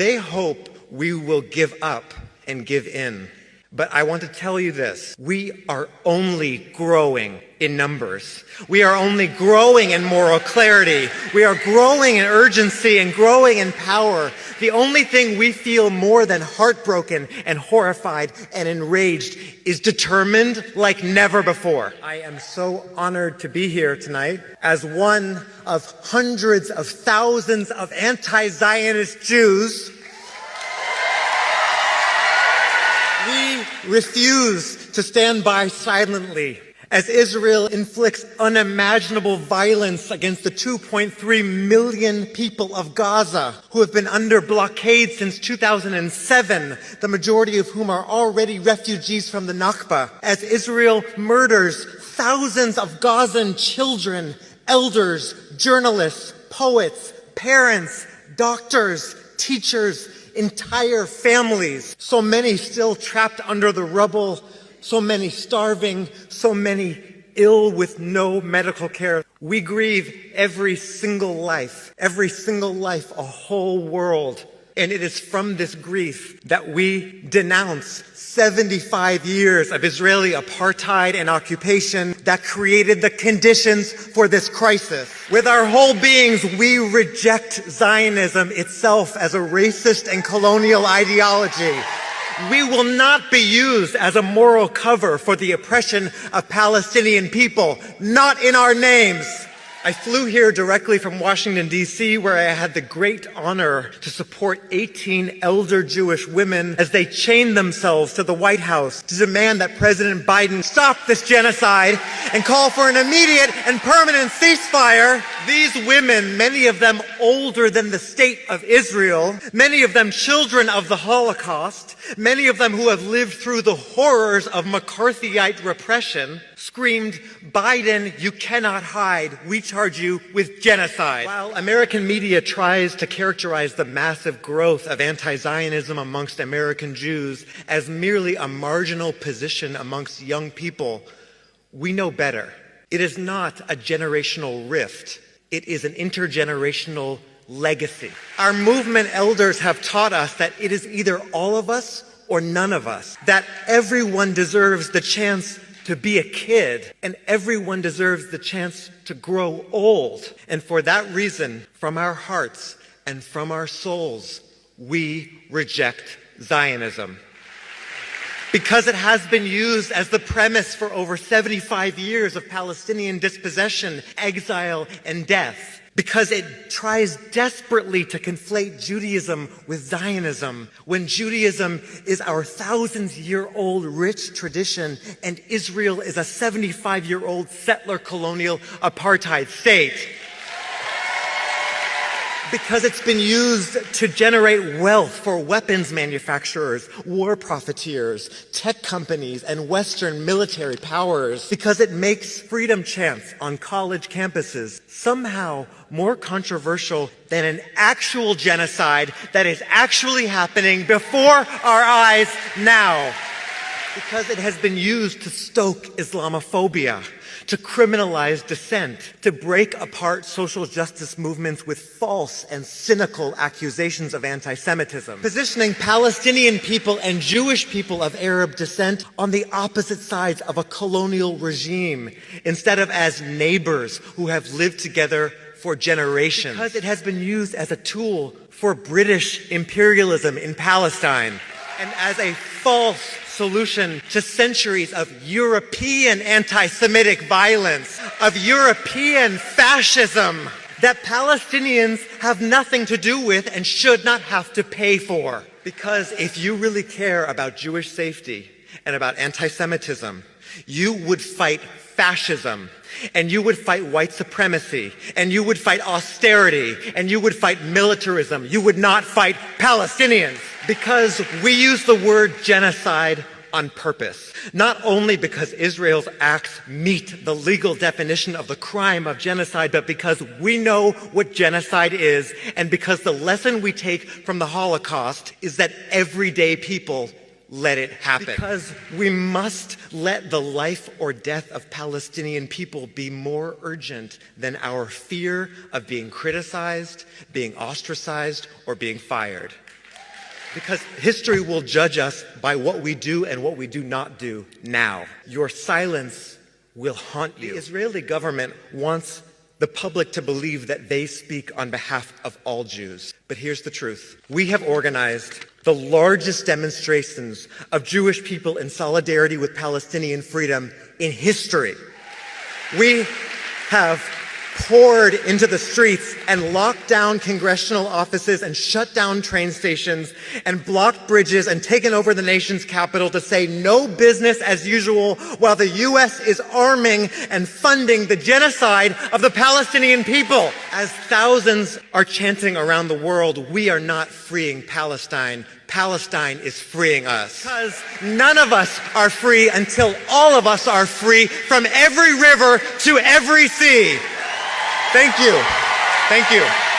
They hope we will give up and give in. But I want to tell you this, we are only growing in numbers. We are only growing in moral clarity. We are growing in urgency and growing in power. The only thing we feel more than heartbroken and horrified and enraged is determined like never before. I am so honored to be here tonight as one of hundreds of thousands of anti-Zionist Jews. We refuse to stand by silently as Israel inflicts unimaginable violence against the 2.3 million people of Gaza who have been under blockade since 2007, the majority of whom are already refugees from the Nakba. As Israel murders thousands of Gazan children, elders, journalists, poets, parents, doctors, teachers, entire families, so many still trapped under the rubble, so many starving, so many ill with no medical care. We grieve every single life, a whole world. And it is from this grief that we denounce 75 years of Israeli apartheid and occupation that created the conditions for this crisis. With our whole beings, we reject Zionism itself as a racist and colonial ideology. We will not be used as a moral cover for the oppression of Palestinian people, not in our names. I flew here directly from Washington, D.C., where I had the great honor to support 18 elder Jewish women as they chained themselves to the White House to demand that President Biden stop this genocide and call for an immediate and permanent ceasefire. These women, many of them older than the state of Israel, many of them children of the Holocaust, many of them who have lived through the horrors of McCarthyite repression, screamed, "Biden, you cannot hide. We charge you with genocide." While American media tries to characterize the massive growth of anti-Zionism amongst American Jews as merely a marginal position amongst young people, we know better. It is not a generational rift. It is an intergenerational legacy. Our movement elders have taught us that it is either all of us or none of us, that everyone deserves the chance to be a kid, and everyone deserves the chance to grow old. And for that reason, from our hearts and from our souls, we reject Zionism. Because it has been used as the premise for over 75 years of Palestinian dispossession, exile, and death. Because it tries desperately to conflate Judaism with Zionism, when Judaism is our thousands-year-old rich tradition and Israel is a 75-year-old settler colonial apartheid state. Because it's been used to generate wealth for weapons manufacturers, war profiteers, tech companies, and Western military powers. Because it makes freedom chants on college campuses somehow more controversial than an actual genocide that is actually happening before our eyes now. Because it has been used to stoke Islamophobia, to criminalize dissent, to break apart social justice movements with false and cynical accusations of anti-Semitism, positioning Palestinian people and Jewish people of Arab descent on the opposite sides of a colonial regime, instead of as neighbors who have lived together for generations. Because it has been used as a tool for British imperialism in Palestine, and as a false solution to centuries of European anti-Semitic violence, of European fascism that Palestinians have nothing to do with and should not have to pay for. Because if you really care about Jewish safety and about anti-Semitism, you would fight fascism, and you would fight white supremacy, and you would fight austerity, and you would fight militarism. You would not fight Palestinians. Because we use the word genocide on purpose. Not only because Israel's acts meet the legal definition of the crime of genocide, but because we know what genocide is, and because the lesson we take from the Holocaust is that everyday people let it happen. Because we must let the life or death of Palestinian people be more urgent than our fear of being criticized, being ostracized, or being fired. Because history will judge us by what we do and what we do not do now. Your silence will haunt you. The Israeli government wants the public to believe that they speak on behalf of all Jews. But here's the truth. We have organized the largest demonstrations of Jewish people in solidarity with Palestinian freedom in history. We have poured into the streets and locked down congressional offices and shut down train stations and blocked bridges and taken over the nation's capital to say no business as usual while the U.S. is arming and funding the genocide of the Palestinian people. As thousands are chanting around the world, we are not freeing Palestine. Palestine is freeing us. Because none of us are free until all of us are free from every river to every sea. Thank you. Thank you.